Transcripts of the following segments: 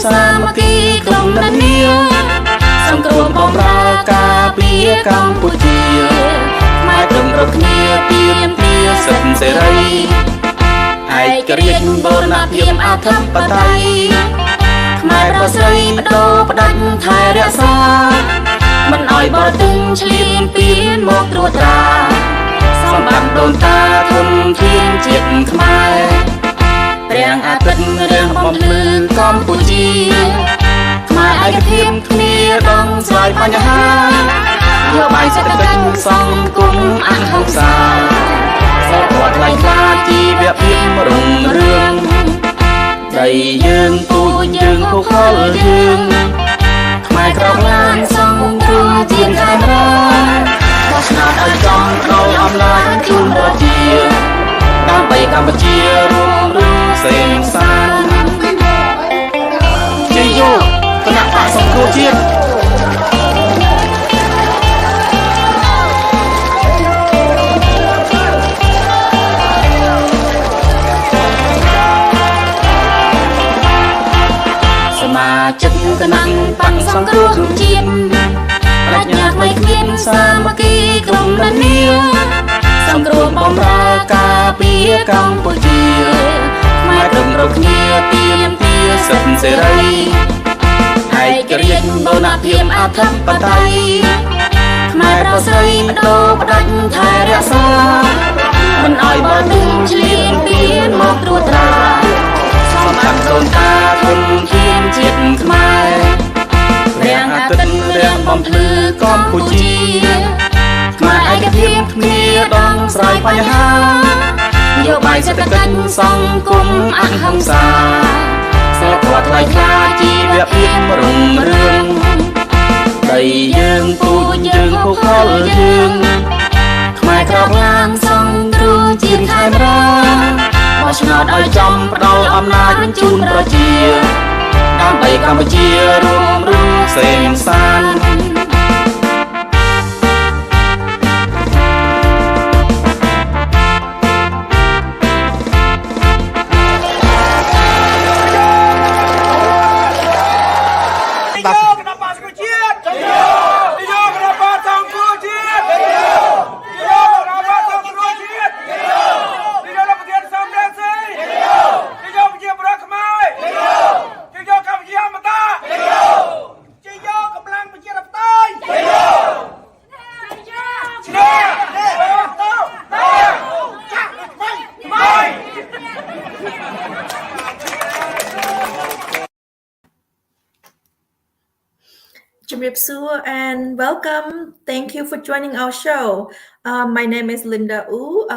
Samady Klong Nania Some Krom Pomra Pia Campuchia My Krom Roknia Piem Pia Satan Serai I Korean Bona Piem Atam Patai My Rosary Do Padan Thai Rasa Man Oi Botin Chlin Pien Mok Rutra Some Bang Don Ta Thun Thien Chip Khmer Riang Atin Riang Bom Lư Campuchia Khmer Ai Phim Khmer Dong Xoài Panyaha Yo Bai Sẽ Tinh Song Cung Ăn Hồng Sa Sẽ Quạt Lại Kha Chi Việc Phim Rung Rương Đầy Dương Tu Dương Khô Khô Dương Khmer Krong Lan Song Cung Chien Khai Ra Bos Nát Ở Trong Đâu Âm Lan Chung Rơ Chia Đam Bay Campuchia Rung Rung Seng San Chê Yo Khả Nạc Phạ Song Khô Chiết Mà chất cơ năng bằng song khô không chiên Rạch nhạc mây khuyên Samady Klong Nania Song khô bom ra ca Pia Campuchia Mai Krom Roknia Piem Pia Satan Serai Ai Korean Bona Piem Atam Patai Khmer Rosary Do Padan Thai Rasa Man Oi Botin Chlin Pien Mok Rutra Some Bang Don Ta Thun Thien Chip Khmer Riang Atin Riang Bom Lư Campuchia Khmer Ai Phim Khmer Dong Xoài Panyaha Yo Bai Sẽ Tinh Song Cung Ăn Hồng Sa Sẽ Quạt Lại Kha Chi Việc Phim Rung Rương Đầy Dương Tu Dương Khô Khô Dương Khmer Krong Lan Song Cung Chien Khai Ra Bos Nát Ở Trong Đâu Âm Nát Chung Rơ Chia Đam Bay Campuchia Rung Rung Seng San And welcome. Thank you for joining our show. My name is Linda Wu.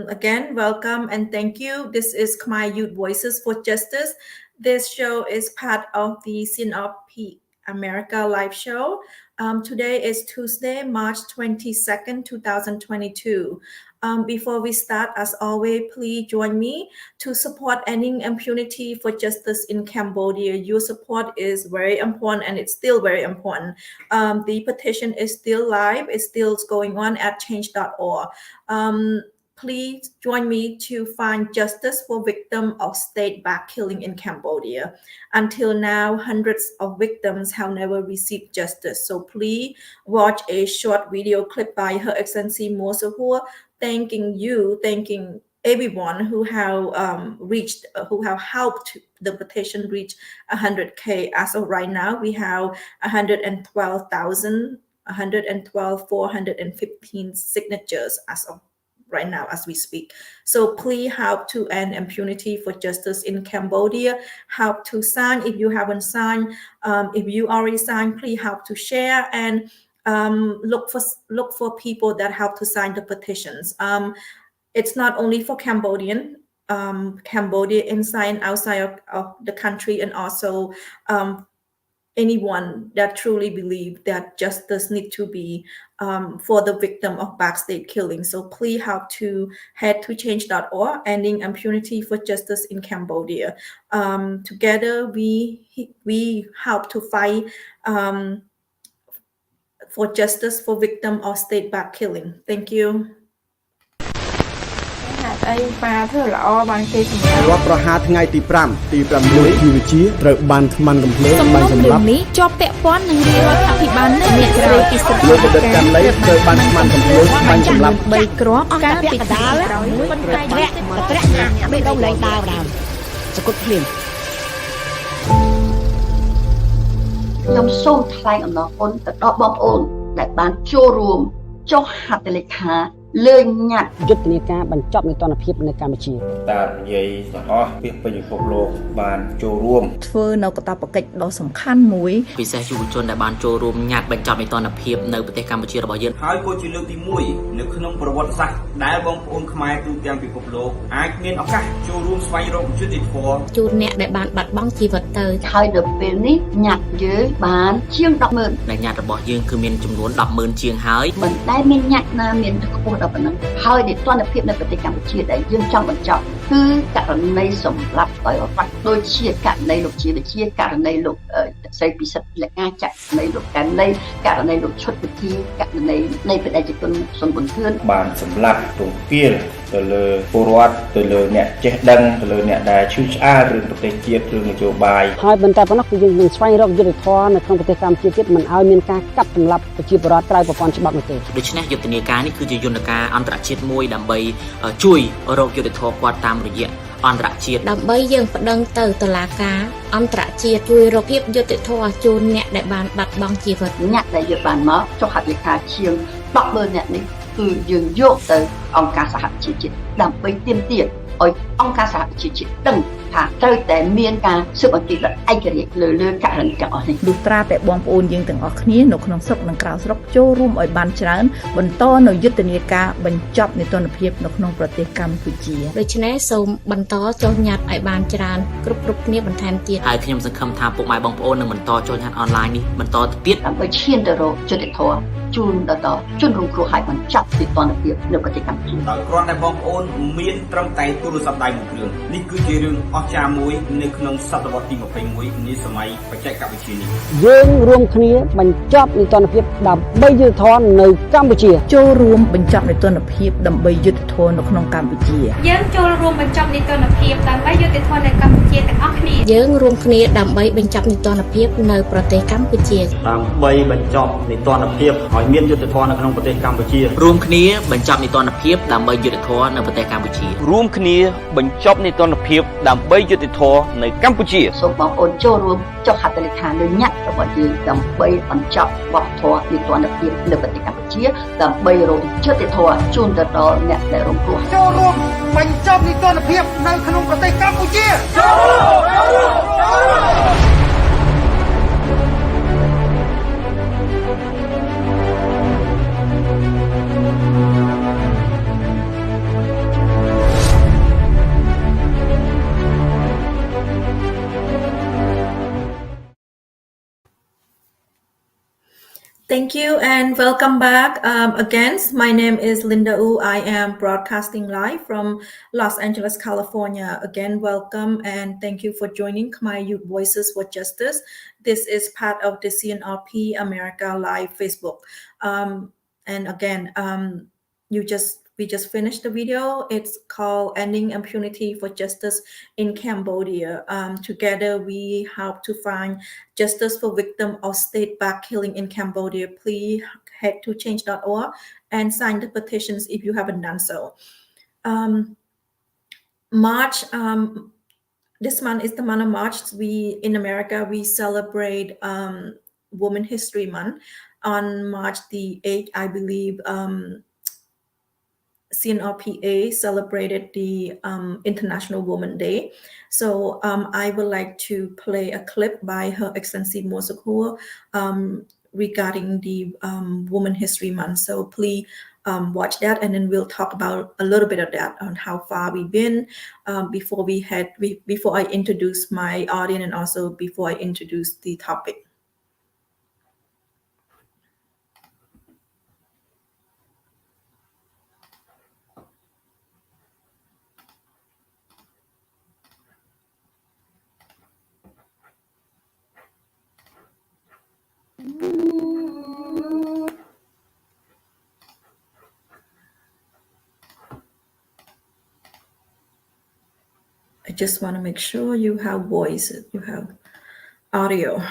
Again, welcome and thank you. This is Khmer Youth Voices for Justice. This show is part of the CNRP-Americas live show. Today is Tuesday, March 22nd, 2022. Before we start, as always, please join me to support ending impunity for justice in Cambodia. Your support is very important and it's still very important. The petition is still live. It's still going on at change.org. Please join me to find justice for victims of state-backed killing in Cambodia. Until now, hundreds of victims have never received justice. So please watch a short video clip by Her Excellency Mosahur, thanking everyone who have who have helped the petition reach 100K. As of right now, we have 112,415 signatures as of right now as we speak. So please help to end impunity for justice in Cambodia. Help to sign if you haven't signed. If you already signed, please help to share and look for people that help to sign the petitions. It's not only for Cambodia inside and outside of the country, and also anyone that truly believe that justice needs to be for the victim of backstate killing. So please help to head to change.org, ending impunity for justice in Cambodia. Together we help to fight for justice for victim of state-backed killing. Thank you. ไอ้ปลาเธอละอ้อบางทีสมมติ รับประหารថ្ងៃទី5ទី6មួយជីវជាត្រូវបានថ្មកំភ្លើងបានសម្រាប់នេះជាប់ពាក់ព័ន្ធនឹងរាជរដ្ឋាភិបាលនេះអ្នកស្រីពីស្រុក លោកបណ្ឌិតកម្មលីត្រូវបានថ្មកំភ្លើងបានសម្រាប់ 3គ្រាប់ការពីកដាលប៉ុន្តែ ត្រាក់ណាបេះដូងលែងដើរដើមសគុតភ្លាមខ្ញុំសូមថ្លែងអំណរគុណទៅដល់បងប្អូនដែលបានចូលរួមចុះហត្ថលេខាលើញត្តិយុទ្ធនាការបញ្ចប់នៃទណ្ឌភាពនៅកម្ពុជាតាមនិយាយទាំងអស់ពីពិភពលោកបានចូលរួមធ្វើនៅកាតព្វកិច្ចដ៏សំខាន់មួយពិសេសយុវជនដែលបានចូលរួមញត្តិបញ្ចប់នៃទណ្ឌភាពនៅប្រទេសកម្ពុជារបស់យើងហើយក៏ជាលើកទី1នៅក្នុងប្រវត្តិសាស្ត្រដែលបងប្អូនខ្មែរទូទាំងពិភពលោកអាចមានឱកាសចូលរួមស្វែងរកយុត្តិធម៌ជូនអ្នកដែលបានបាត់បង់ជីវិតទៅហើយនៅពេលនេះញត្តិយើងបានជាង 100000 ដែលញត្តិរបស់យើងគឺមានចំនួន 100000 ជាងហើយមិនដែលមានញត្តិណាមានខ្ពស់ដល់ប៉ុណ្ណឹងហើយនៃទណ្ឌភាពនៅប្រទេសកម្ពុជាដែលយើងចង់បញ្ចប់គឺករណីសម្រាប់ដោយរដ្ឋដូចជាករណីលោកជាវិជាករណីលោកស្រីពិសិដ្ឋលក្ខចាក់នៃលោកករណីលោកឈុតវិធីករណីនៃបដិជនសុនប៊ុនធឿនបានសម្លាប់ទង្គាលទៅលើពលរដ្ឋទៅលើអ្នកចេះដឹងទៅលើអ្នកដែលឈឺឆ្អាលរឿងប្រទេសជាតិរឿងនយោបាយហើយបន្តប៉ុណ្ណោះគឺយើងនឹងស្វែងរកយុត្តិធម៌នៅក្នុងប្រទេសកម្ពុជាទៀតមិនឲ្យមានការកាប់សម្លាប់ប្រជាពលរដ្ឋក្រៅប្រព័ន្ធច្បាប់នោះទេដូច្នេះយុទ្ធនាការនេះគឺជាយន្តការអន្តរជាតិមួយដើម្បីជួយរកយុត្តិធម៌គាត់តាមរយៈអន្តរជាតិដើម្បីយើងប្តឹងទៅតុលាការអន្តរជាតិជួយរកភាពយុត្តិធម៌ជូនអ្នកដែលបានបាត់បង់ជីវិតអ្នកដែលយកបានមកចុះហត្ថលេខាជាង100000នាក់នេះគឺយើងយកទៅអង្គការសហប្រជាជាតិដើម្បីទាមទារឲ្យអង្គការសហប្រជាជាតិដឹងថាត្រូវតែមានការស៊ើបអង្កេតដោយឯករាជ្យលើករណីទាំងអស់នេះលុះត្រាតែបងប្អូនយើងទាំងអស់គ្នានៅក្នុងស្រុកនិងក្រៅស្រុកចូលរួមឲ្យបានច្រើនបន្តនៅយុទ្ធនាការបញ្ចប់នៃទណ្ឌភាពនៅក្នុងប្រទេសកម្ពុជាដូច្នេះសូមបន្តចុះញត្តិឲ្យបានច្រើនគ្រប់គ្នាបន្ថែមទៀតហើយខ្ញុំសង្ឃឹមថាពុកម៉ែបងប្អូននឹងបន្តចុះញត្តិអនឡាញនេះបន្តទៅទៀតដើម្បីឈានទៅរកយុត្តិធម៌ជូនដល់ជនរងគ្រោះហើយបញ្ចប់ពីទណ្ឌភាពនៅប្រទេសកម្ពុជាដោយគ្រាន់តែបងប្អូនមានត្រឹមតែទូរស័ព្ទដៃមួយគ្រឿងនេះគឺជារឿងអស្ចារ្យមួយនៅក្នុងសតវត្សទី21នៃសម័យបច្ចេកវិទ្យានេះយើងរួមគ្នាបញ្ចប់នីតិរដ្ឋភាពដើម្បីយុត្តិធម៌នៅកម្ពុជាចូលរួមបញ្ចប់នីតិរដ្ឋភាពដើម្បីយុត្តិធម៌នៅក្នុងកម្ពុជាយើងចូលរួមបញ្ចប់នីតិរដ្ឋភាពដើម្បីយុត្តិធម៌នៅកម្ពុជាទាំងអស់គ្នាយើងរួមគ្នាដើម្បីបញ្ចប់នីតិរដ្ឋភាពនៅប្រទេសកម្ពុជាដើម្បីបញ្ចប់នីតិរដ្ឋភាពឲ្យមានយុត្តិធម៌នៅក្នុងប្រទេសកម្ពុជារួមគ្នាបញ្ចប់នីតិរដ្ឋភាពដើម្បីយុត្តិធម៌នៅប្រទេសកម្ពុជារួមគ្នាបញ្ចប់នីតិរដ្ឋភាពដើម្បីយុត្តិធម៌នៅកម្ពុជាសូមបងប្អូនចូលរួមចុះហត្ថលេខាលើញត្តិរបស់យើងដើម្បីបញ្ចប់វប្បធម៌នីតិរដ្ឋភាពនៅប្រទេសកម្ពុជាដើម្បីរកយុត្តិធម៌ជូនទៅដល់អ្នកដែលរងគ្រោះចូលរួមបញ្ចប់នីតិរដ្ឋភាពនៅក្នុងប្រទេសកម្ពុជាចូលរួម Thank you and welcome back. Again, my name is Linda Wu. I am broadcasting live from Los Angeles, California. Again, welcome and thank you for joining Khmer Youth Voices for Justice. This is part of the CNRP-America live Facebook. And again, we just finished the video. It's called Ending Impunity for Justice in Cambodia. Together, we help to find justice for victims of state-backed killing in Cambodia. Please head to change.org and sign the petitions if you haven't done so. March, this month is the month of March. In America, we celebrate Women History Month. On March the 8th, I believe, CNRP-A celebrated the International Women's Day. So I would like to play a clip by Her Excellency Mosakur regarding the Women History Month. So please watch that, and then we'll talk about a little bit of that on how far we've been before I introduce my audience and also before I introduce the topic. I just want to make sure you have voice, you have audio.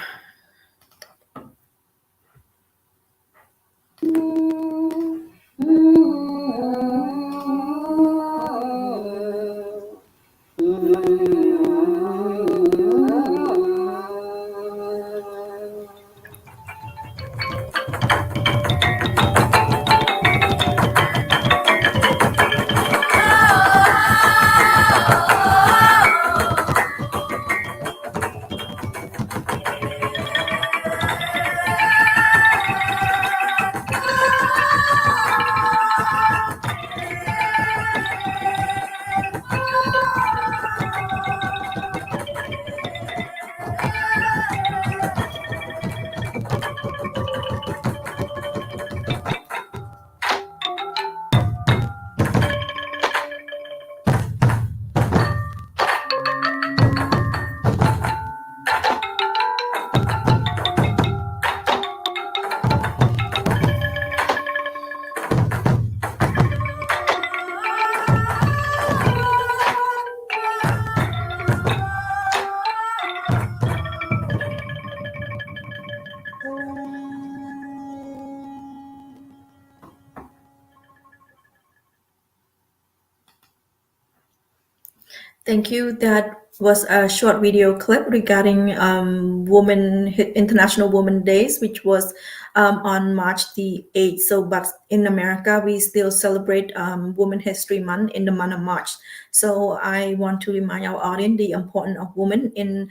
Thank you. That was a short video clip regarding International Women Days, which was on March the 8th. So, but in America, we still celebrate Women History Month in the month of March. So I want to remind our audience the importance of women in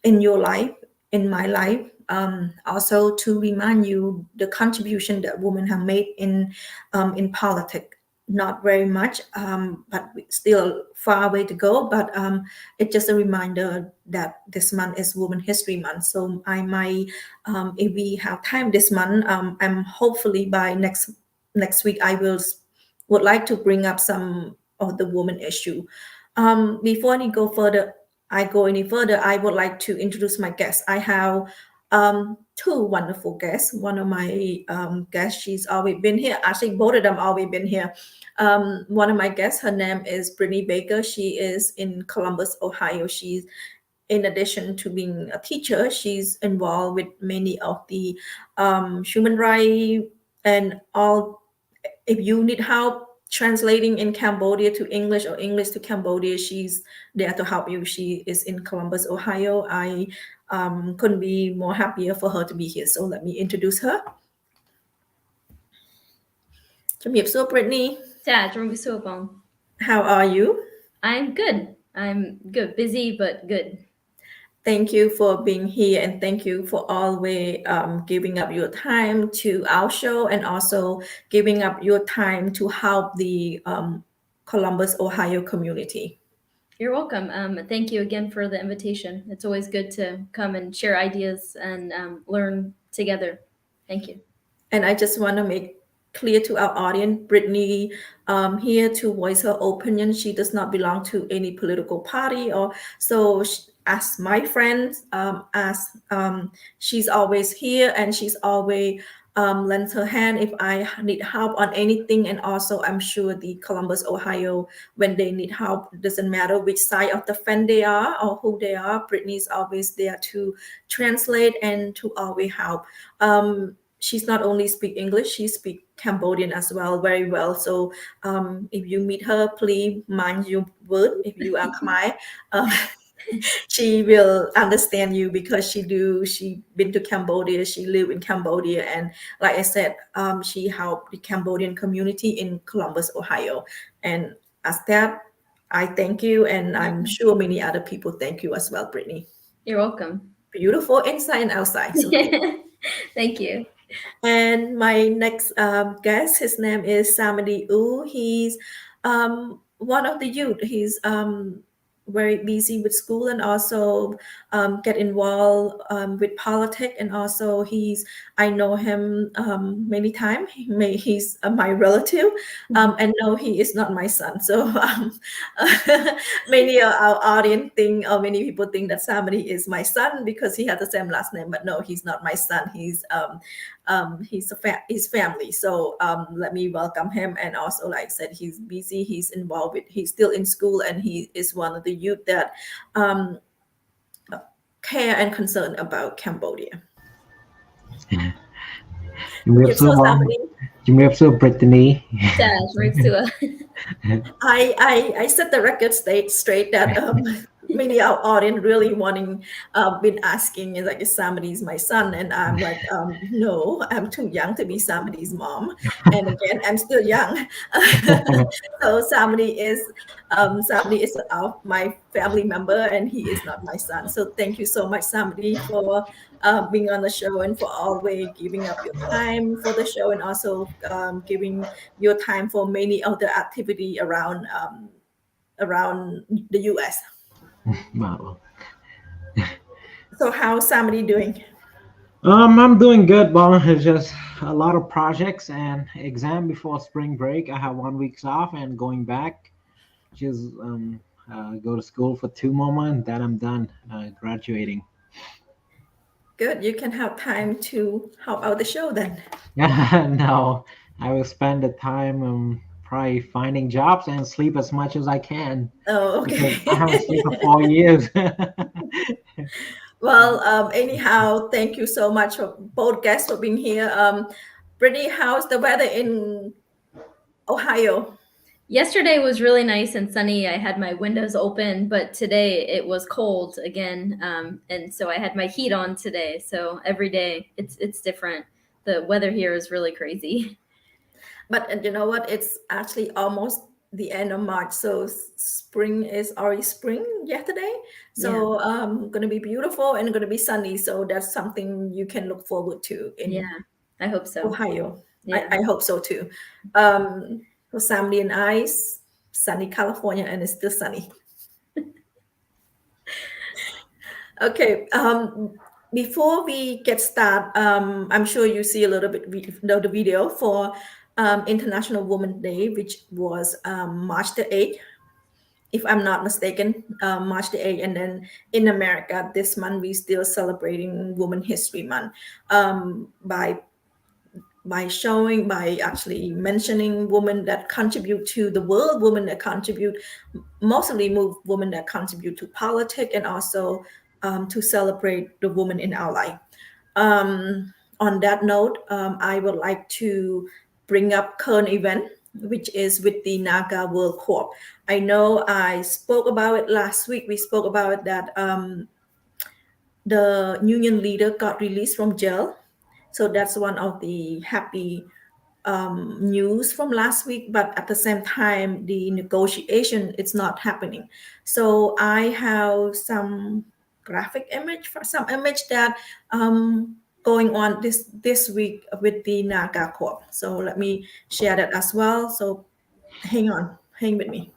your life, in my life. Also to remind you the contribution that women have made in politics. Not very much, but still far way to go. But it's just a reminder that this month is Women History Month. So I might, if we have time this month, I'm hopefully by next week I would like to bring up some of the woman issue. Before I go any further, I would like to introduce my guests. I have two wonderful guests. One of my guests, she's always been here. Actually, both of them always been here. One of my guests, her name is Brittany Baker. She is in Columbus, Ohio. She's, in addition to being a teacher, she's involved with many of the human rights and all. If you need help translating in Cambodia to English or English to Cambodia, she's there to help you. She is in Columbus, Ohio. I couldn't be more happier for her to be here. So let me introduce her. ជំរាបសួរ Brittany. ចា ជំរាបសួរ បង How are you? I'm good. Busy but good. Thank you for being here, and thank you for always giving up your time to our show and also giving up your time to help the Columbus, Ohio community. You're welcome. Thank you again for the invitation. It's always good to come and share ideas and learn together. Thank you. And I just want to make clear to our audience, Brittany here to voice her opinion. She does not belong to any political party, or so. As my friends, she's always here, and she's always lends her hand if I need help on anything. And also, I'm sure the Columbus, Ohio, when they need help, it doesn't matter which side of the fence they are or who they are. Brittany's always there to translate and to always help. She's not only speak English, she speak Cambodian as well, very well. So if you meet her, please mind your word. If you are Khmer, she will understand you because she been to Cambodia, she live in Cambodia, and like I said, she helped the Cambodian community in Columbus, Ohio. And as that, I thank you, and I'm sure many other people thank you as well, Brittany. You're welcome. Beautiful inside and outside. So Thank you. And my next guest, his name is Samady. He's one of the youth. He's very busy with school and also get involved with politics. And also I know him many times. He's my relative, and no, he is not my son. So many of our audience think, or many people think that Samady is my son because he has the same last name. But no, he's not my son. He's his family. So let me welcome him. And also, like I said, he's busy. He's involved with. He's still in school, and he is one of the youth that care and concern about Cambodia.ជំរាបសួរ So បង somebody, ជំរាបសួរ Brittanyចាជំរាបសួរ I set the record straight that many our audience really wanting been asking is like, is Samady's my son? And I'm like, no, I'm too young to be Samady's mom. And again, I'm still young. So Samady is my family member, and he is not my son. So thank you so much, Samady, for being on the show and for always giving up your time for the show, and also giving your time for many other activity around the US. បាទបង So how's Samady doing? I'm doing good, Bon. It's just a lot of projects and exam before spring break. I have 1 week off and going back. Just go to school for 2 more months. Then I'm done graduating. Good. You can have time to help out the show then. No, I will spend the time probably finding jobs and sleep as much as I can. Oh, okay. Because I haven't slept for 4 years. Well, anyhow, thank you so much for both guests for being here. Brittany, how's the weather in Ohio? Yesterday was really nice and sunny. I had my windows open, but today it was cold again, and so I had my heat on today. So every day it's different. The weather here is really crazy. But you know what? It's actually almost the end of March, so spring is already spring yesterday. So going to be beautiful and going to be sunny. So that's something you can look forward to in I hope so. Ohio. Yeah. I hope so too. For Samady and I, sunny California, and it's still sunny. Okay. Before we get started, I'm sure you see a little bit of the video for International Women's Day, which was March the 8th, if I'm not mistaken, March the 8th. And then in America, this month, we still celebrating Women History Month by actually mentioning women that contribute to the world, women that contribute, mostly women that contribute to politics, and also to celebrate the woman in our life. On that note, I would like to bring up current event, which is with the Naga World Corp. I know I spoke about it last week. We spoke about it that the union leader got released from jail. So that's one of the happy news from last week. But at the same time, the negotiation is not happening. So I have some graphic image that going on this week with the Naga Corp. So let me share that as well. So hang with me.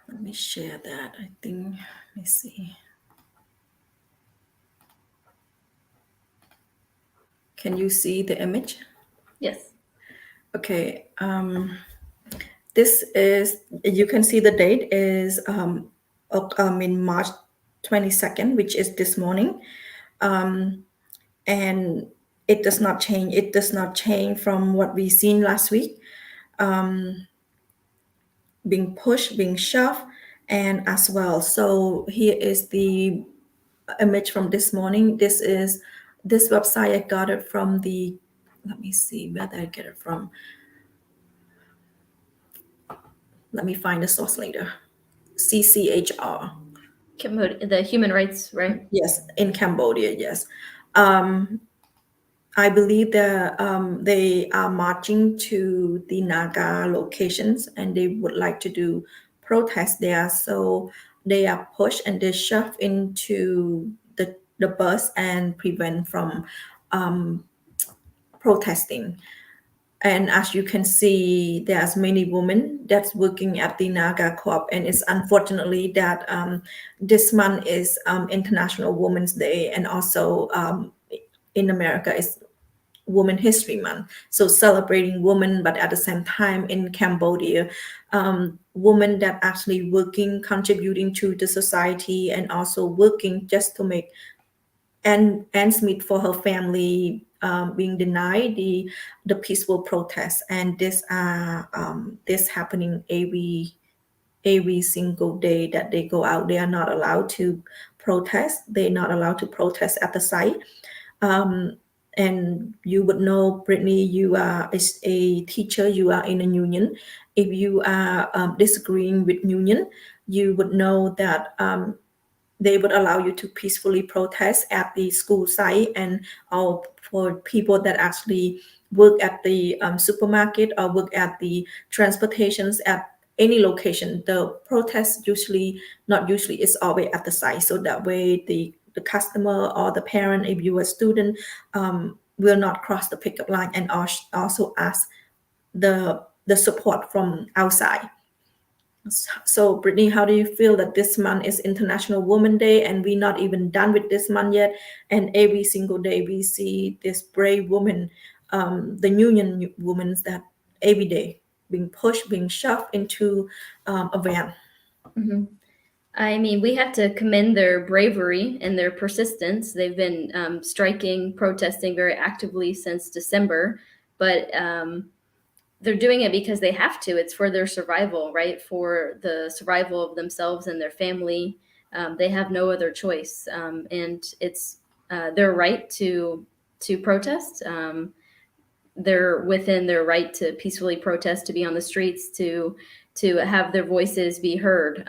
Let me share that. I think, let me see. Can you see the image? Yes. Okay. This is, you can see the date is in March 22nd, which is this morning. And it does not change. It does not change from what we seen last week. Being pushed, being shoved, and as well. So here is the image from this morning. This website, I got it from let me see where did I get it from. Let me find the source later. CCHR. The human rights, right? Yes, in Cambodia, yes. I believe that they are marching to the Naga locations, and they would like to do protests there. So they are pushed and they shove into the bus and prevent from protesting. And as you can see, there's many women that's working at the Naga Co-op, and it's unfortunately that this month is International Women's Day, and also in America is Women History Month. So celebrating women, but at the same time in Cambodia, women that actually working, contributing to the society, and also working just to make ends meet for her family, being denied the peaceful protest. And this happening every single day that they go out. They are not allowed to protest. They're not allowed to protest at the site. And you would know, Brittany, you are a teacher, you are in a union. If you are disagreeing with union, you would know that they would allow you to peacefully protest at the school site. And for people that actually work at the supermarket or work at the transportations at any location, the protest is always at the site. So that way the customer or the parent, if you are a student, will not cross the pickup line and also ask the support from outside. So, Brittany, how do you feel that this month is International Women's Day and we're not even done with this month yet? And every single day we see this brave woman, the union women that every day being pushed, being shoved into a van. Mm-hmm. I mean, we have to commend their bravery and their persistence. They've been striking, protesting very actively since December, but they're doing it because they have to. It's for their survival, right? For the survival of themselves and their family. They have no other choice, and it's their right to protest. They're within their right to peacefully protest, to be on the streets, to have their voices be heard.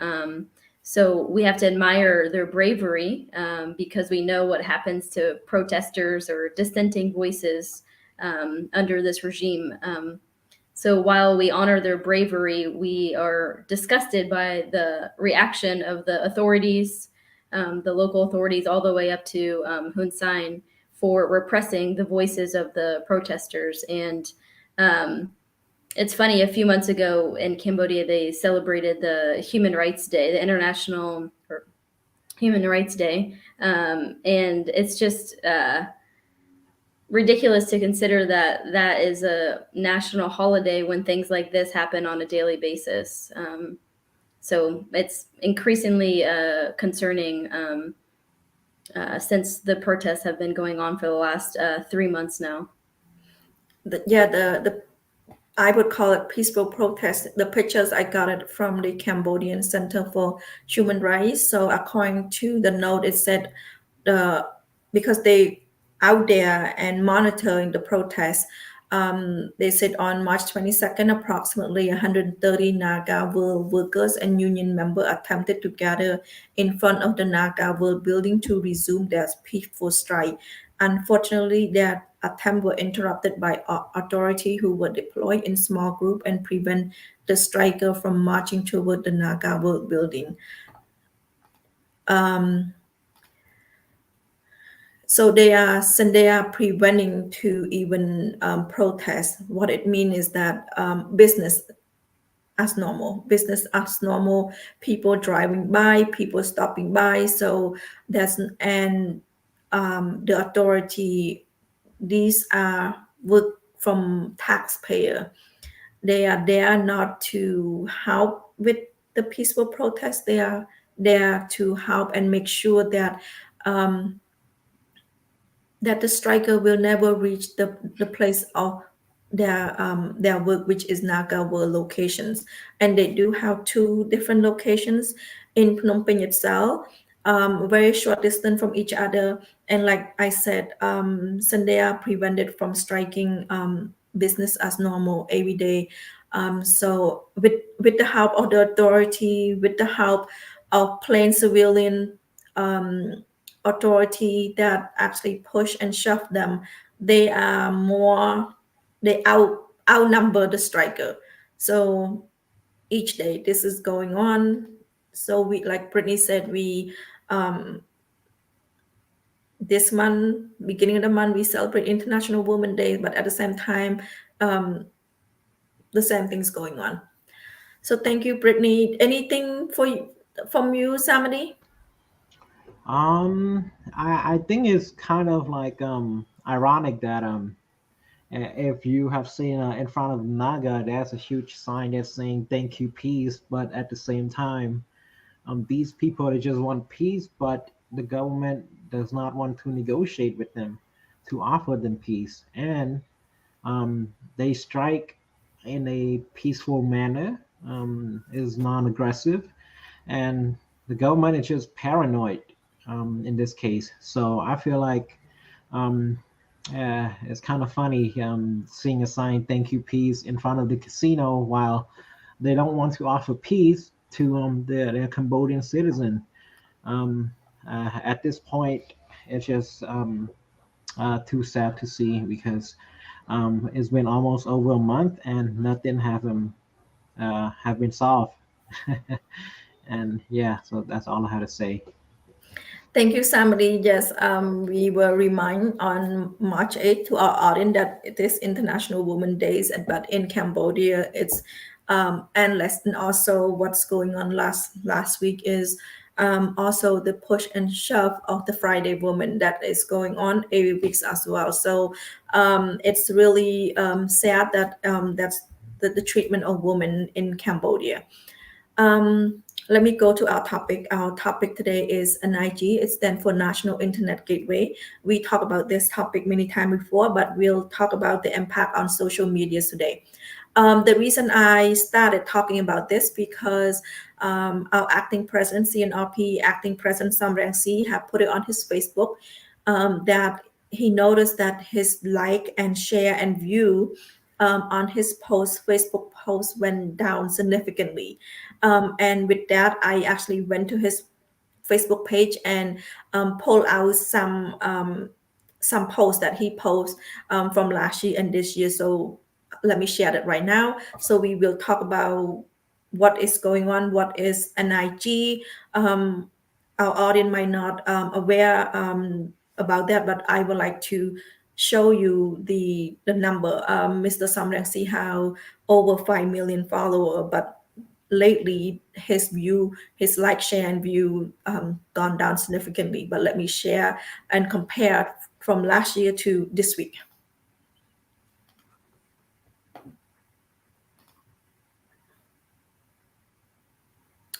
So we have to admire their bravery, because we know what happens to protesters or dissenting voices under this regime. So while we honor their bravery, we are disgusted by the reaction of the authorities, the local authorities, all the way up to Hun Sen, for repressing the voices of the protesters. And it's funny, a few months ago in Cambodia, they celebrated the Human Rights Day, the International Human Rights Day. And it's just ridiculous to consider that that is a national holiday when things like this happen on a daily basis. So it's increasingly concerning since the protests have been going on for the last 3 months now. The I would call it peaceful protest. The pictures, I got it from the Cambodian Center for Human Rights. So according to the note, it said because they out there and monitoring the protests, they said on March 22nd, approximately 130 Naga World workers and union members attempted to gather in front of the Naga World building to resume their peaceful strike. Unfortunately, their attempts were interrupted by authorities who were deployed in small groups and prevent the striker from marching toward the Naga World building. So they are preventing to even protest. What it means is that business as normal, people driving by, people stopping by. So the authority, these are work from taxpayer. They are there not to help with the peaceful protest. They are there to help and make sure that that the striker will never reach the place of their work, which is Naga World locations. And they do have 2 different locations in Phnom Penh itself, very short distance from each other. And like I said, Sunday are prevented from striking, business as normal every day. So with the help of the authority, with the help of plain civilian authority that actually push and shove them, they outnumber the striker. So each day this is going on. So we, like Brittany said, we this month, beginning of the month, we celebrate International Women's Day, but at the same time, the same things going on. So thank you, Brittany. Anything from you, Samady? I think it's kind of like ironic that if you have seen in front of Naga, there's a huge sign that's saying "Thank you, peace," but at the same time, these people they just want peace, but the government does not want to negotiate with them to offer them peace, and they strike in a peaceful manner, is non-aggressive, and the government is just paranoid in this case. So I feel like um, it's kind of funny seeing a sign "Thank you, peace" in front of the casino while they don't want to offer peace to their Cambodian citizen. Um, at this point, it's just too sad to see because it's been almost over a month and nothing have been solved. And yeah, so that's all I have to say. Thank you, Samady. Yes, we will remind on March 8th to our audience that it is International Women's Days, but in Cambodia it's endless. And also, what's going on last week is also the push and shove of the Friday Woman that is going on every week as well. So it's really sad that that's the treatment of women in Cambodia. Let me go to our topic. Our topic today is NIG. It stands for National Internet Gateway. We talked about this topic many times before, but we'll talk about the impact on social media today. The reason I started talking about this because our acting president, CNRP acting president Sam Rangsi, have put it on his Facebook that he noticed that his like and share and view on his Facebook post went down significantly. And with that, I actually went to his Facebook page and pulled out some posts that he posted from last year and this year. So let me share that right now. So we will talk about what is going on, what is NIG. Our audience might not aware about that, but I would like to show you the number. Mr. Samrang see how over 5 million follower, but lately his view, his like, share, and view gone down significantly. But let me share and compare from last year to this week.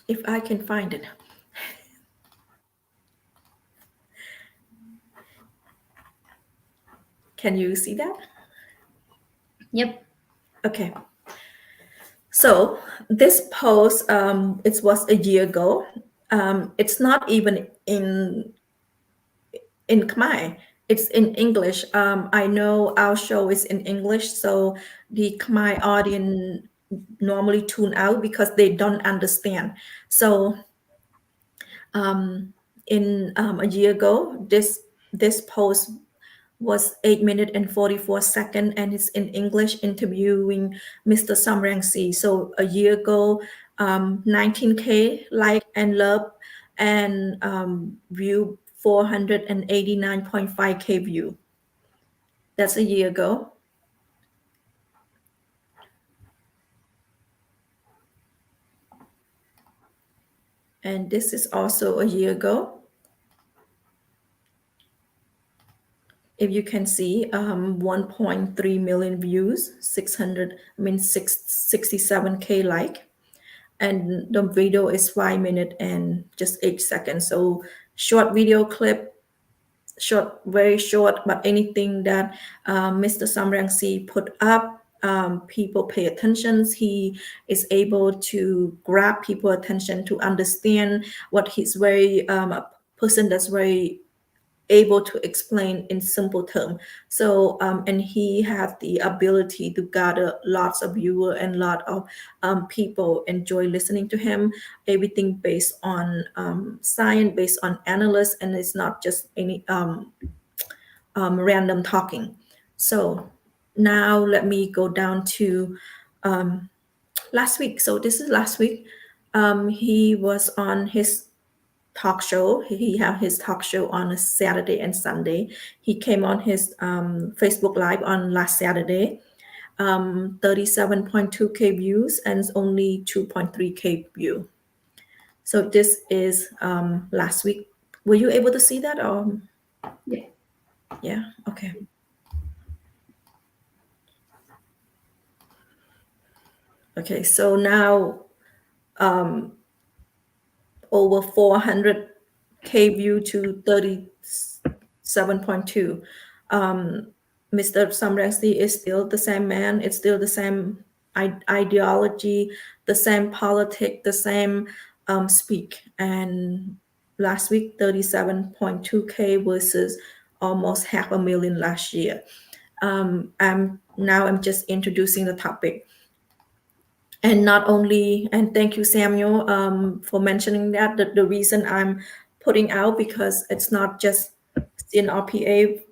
If I can find it. Can you see that? Yep. Okay. So this post, it was a year ago. It's not even in Khmer. It's in English. I know our show is in English, so the Khmer audience normally tune out because they don't understand. So in a year ago, this post was 8 minutes and 44 seconds, and it's in English interviewing Mr. Sam Rangsi. So a year ago, 19K like and love and view 489.5K view. That's a year ago. And this is also a year ago. If you can see 1.3 million views, 67K like, and the video is 5 minutes and just 8 seconds. So short video clip, short, very short, but anything that Mr. Samrangsi put up, people pay attention. He is able to grab people attention to understand what he's very a person that's very able to explain in simple terms. So and he had the ability to gather lots of viewer and lot of people enjoy listening to him. Everything based on science, based on analysts, and it's not just any random talking. So now let me go down to last week. So this is last week. He was on his talk show. He had his talk show on a Saturday and Sunday. He came on his Facebook Live on last Saturday. 37.2K views and only 2.3K view. So this is last week. Were you able to see that? Or Yeah. yeah, okay. Okay, so now over 400K view to 37.2. Mr. Samresi is still the same man. It's still the same ideology, the same politic, the same speak. And last week, 37.2K versus almost 500,000 last year. I'm just introducing the topic. And not only, and thank you, Samuel, for mentioning that. The reason I'm putting out, because it's not just CNRPA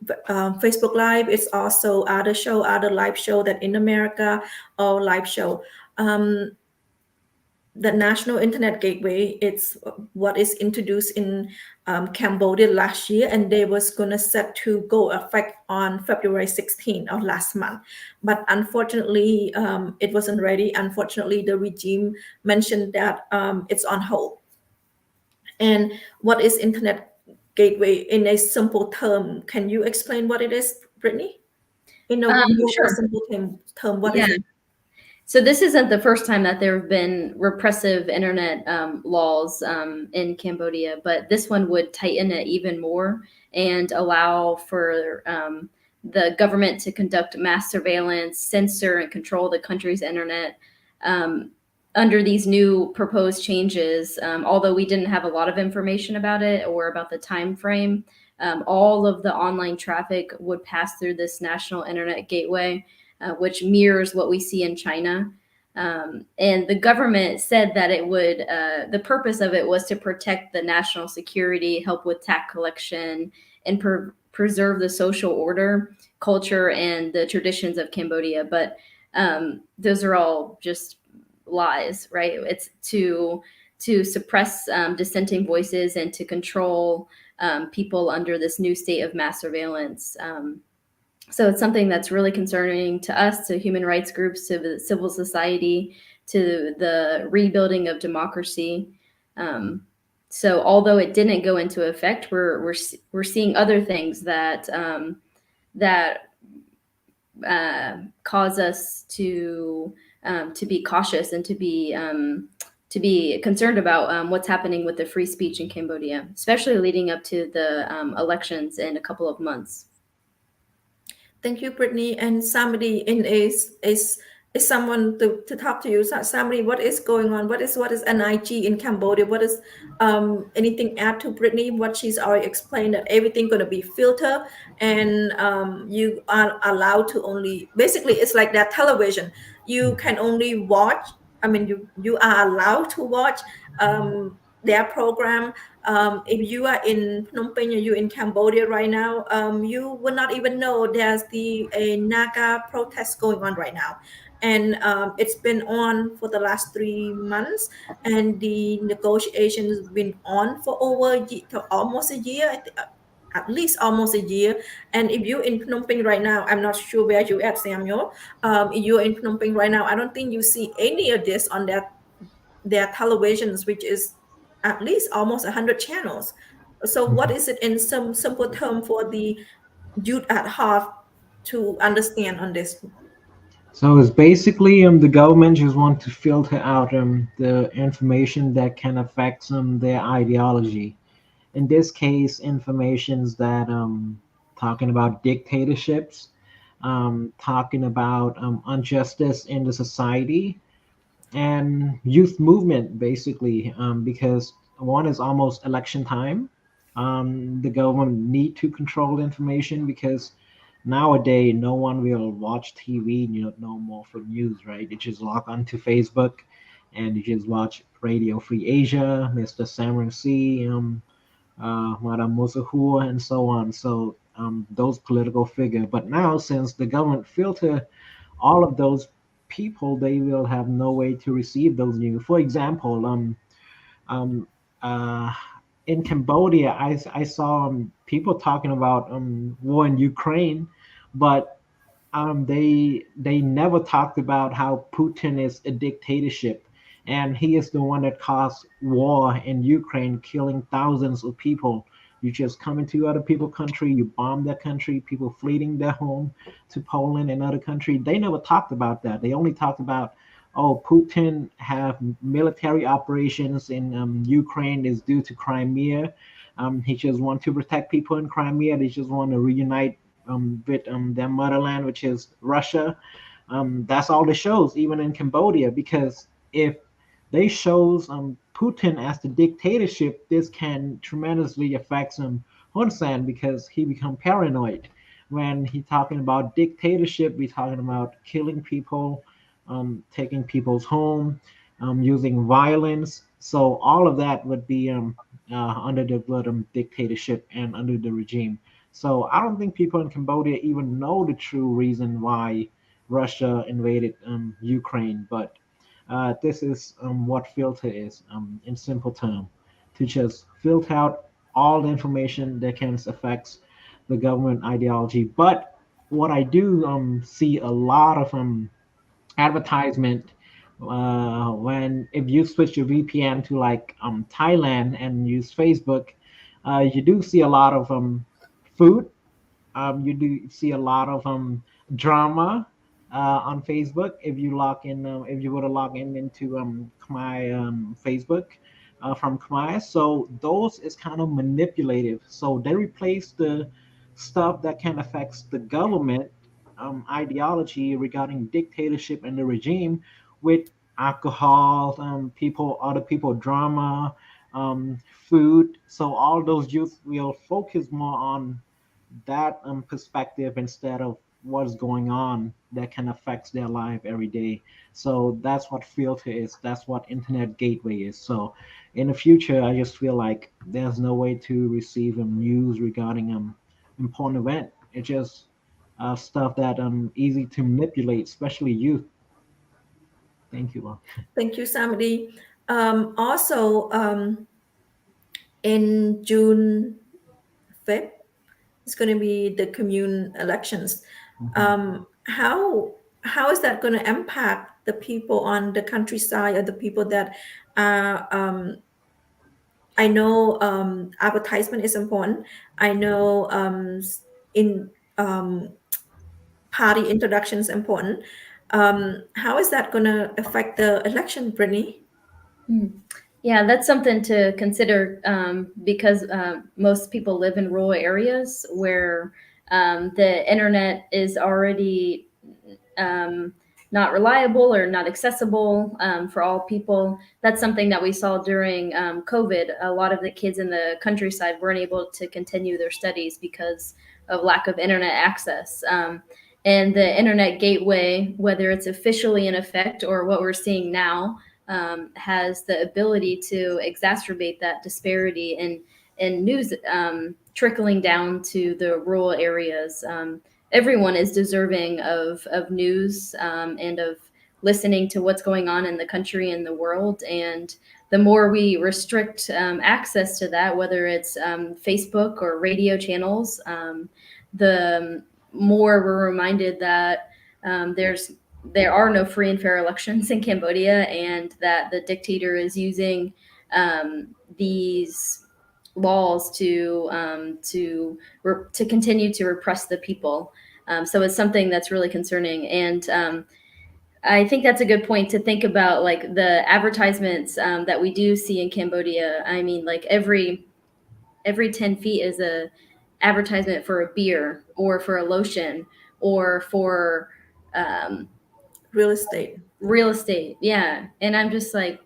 Facebook Live, it's also other live show that in America or live show. The National Internet Gateway, it's what is introduced in Cambodia last year, and they was gonna set to go effect on February 16th of last month. But unfortunately, it wasn't ready. Unfortunately, the regime mentioned that it's on hold. And what is Internet Gateway in a simple term? Can you explain what it is, Brittany? In a Sure. simple term, what is it? So this isn't the first time that there have been repressive internet laws in Cambodia, but this one would tighten it even more and allow for the government to conduct mass surveillance, censor, and control the country's internet. Under these new proposed changes, although we didn't have a lot of information about it or about the time frame, all of the online traffic would pass through this national internet gateway, which mirrors what we see in China. And the government said that it would, the purpose of it was to protect the national security, help with tax collection, and preserve the social order, culture, and the traditions of Cambodia. But those are all just lies, right? It's to suppress dissenting voices and to control people under this new state of mass surveillance. So it's something that's really concerning to us, to human rights groups, to the civil society, to the rebuilding of democracy. So although it didn't go into effect, we're seeing other things that cause us to be cautious and to be concerned about what's happening with the free speech in Cambodia, especially leading up to the elections in a couple of months. Thank you, Brittany. And Samady is someone to talk to you. Samady, what is going on? What is NIG in Cambodia? What is anything add to Brittany? What she's already explained, that everything going to be filtered, and you are allowed to only, basically it's like that television. You can only watch. I mean, you are allowed to watch their program. If you are in Phnom Penh or you in Cambodia right now, you will not even know there's a Naga protest going on right now. And it's been on for the last 3 months, and the negotiations been on for almost a year, at least almost a year. And if you're in Phnom Penh right now, I'm not sure where you at, Samuel. If you're in Phnom Penh right now, I don't think you see any of this on their televisions, which is at least almost 100 channels. So what is it in some simple term for the youth at heart to understand on this? So it's basically the government just want to filter out the information that can affect their ideology. In this case, informations that talking about dictatorships, talking about injustice in the society, and youth movement, basically, because one is almost election time. The government need to control information because nowadays no one will watch TV, no more for news, right? They just log onto Facebook and you just watch Radio Free Asia, Mr. Samron C, Madame Musahua, and so on. So those political figures. But now, since the government filter all of those people, they will have no way to receive those news. For example, um, uh, in Cambodia, I saw people talking about war in Ukraine, but they never talked about how Putin is a dictatorship, and he is the one that caused war in Ukraine, killing thousands of people. You just come into other people's country, you bomb their country, people fleeing their home to Poland and other country. They never talked about that. They only talked about, oh, Putin have military operations in Ukraine is due to Crimea. He just want to protect people in Crimea. They just want to reunite with their motherland, which is Russia. That's all the shows, even in Cambodia, because if they shows Putin as the dictatorship, this can tremendously affect Hun Sen because he become paranoid. When he talking about dictatorship, we talking about killing people, taking people's home, using violence. So all of that would be under the blood dictatorship and under the regime. So I don't think people in Cambodia even know the true reason why Russia invaded Ukraine. But this is what filter is in simple term, to just filter out all the information that can affect the government ideology. But what I do see a lot of advertisement when if you switch your VPN to like Thailand and use Facebook, you do see a lot of food. You do see a lot of drama on Facebook. If you log in, if you were to log in into Khmer Facebook from Khmer, so those is kind of manipulative. So they replace the stuff that can affect the government ideology regarding dictatorship and the regime with alcohol, people, other people, drama, food. So all those youth will focus more on that perspective instead of what's going on that can affect their life every day. So that's what filter is. That's what internet gateway is. So in the future, I just feel like there's no way to receive news regarding important event. It's just stuff that easy to manipulate, especially youth. Thank you. Thank you, Samady. Also, in June 5th, it's going to be the commune elections. How is that going to impact the people on the countryside or the people that are I know advertisement is important. I know in party introduction is important. How is that going to affect the election, Brittany? Yeah, that's something to consider because most people live in rural areas where the internet is already not reliable or not accessible for all people. That's something that we saw during COVID. A lot of the kids in the countryside weren't able to continue their studies because of lack of internet access. And the internet gateway, whether it's officially in effect or what we're seeing now, has the ability to exacerbate that disparity in news trickling down to the rural areas. Everyone is deserving of news and of listening to what's going on in the country and the world. And the more we restrict access to that, whether it's Facebook or radio channels, the more we're reminded that there are no free and fair elections in Cambodia, and that the dictator is using these laws to continue to repress the people. So it's something that's really concerning, and I think that's a good point to think about, like the advertisements that we do see in Cambodia. I mean, like every 10 feet is a advertisement for a beer or for a lotion or for real estate. Yeah. And I'm just like,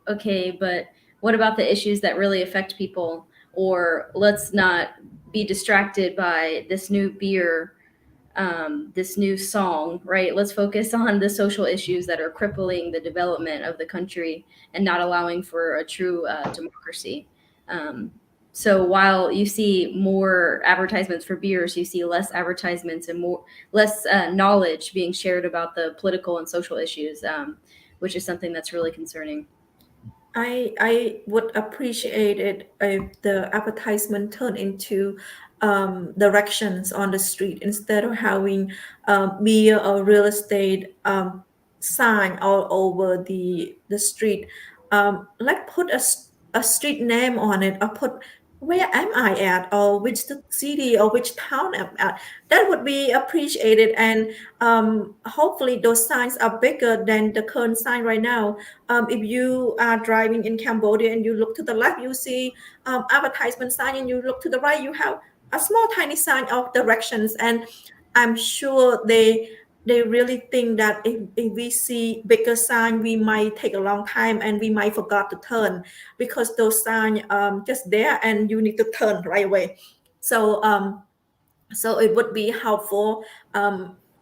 okay, but what about the issues that really affect people? Or let's not be distracted by this new beer, this new song, right? Let's focus on the social issues that are crippling the development of the country and not allowing for a true democracy. So while you see more advertisements for beers, you see less advertisements and less knowledge being shared about the political and social issues, which is something that's really concerning. I would appreciate it if the advertisement turned into directions on the street instead of having beer or real estate sign all over the street. Like put a street name on it, or put where am I at, or which city or which town I'm at. That would be appreciated, and hopefully those signs are bigger than the current sign right now. If you are driving in Cambodia and you look to the left, you see advertisement sign, and you look to the right, you have a small tiny sign of directions. And I'm sure they really think that if we see bigger sign, we might take a long time and we might forgot to turn, because those signs just there and you need to turn right away. So so it would be helpful.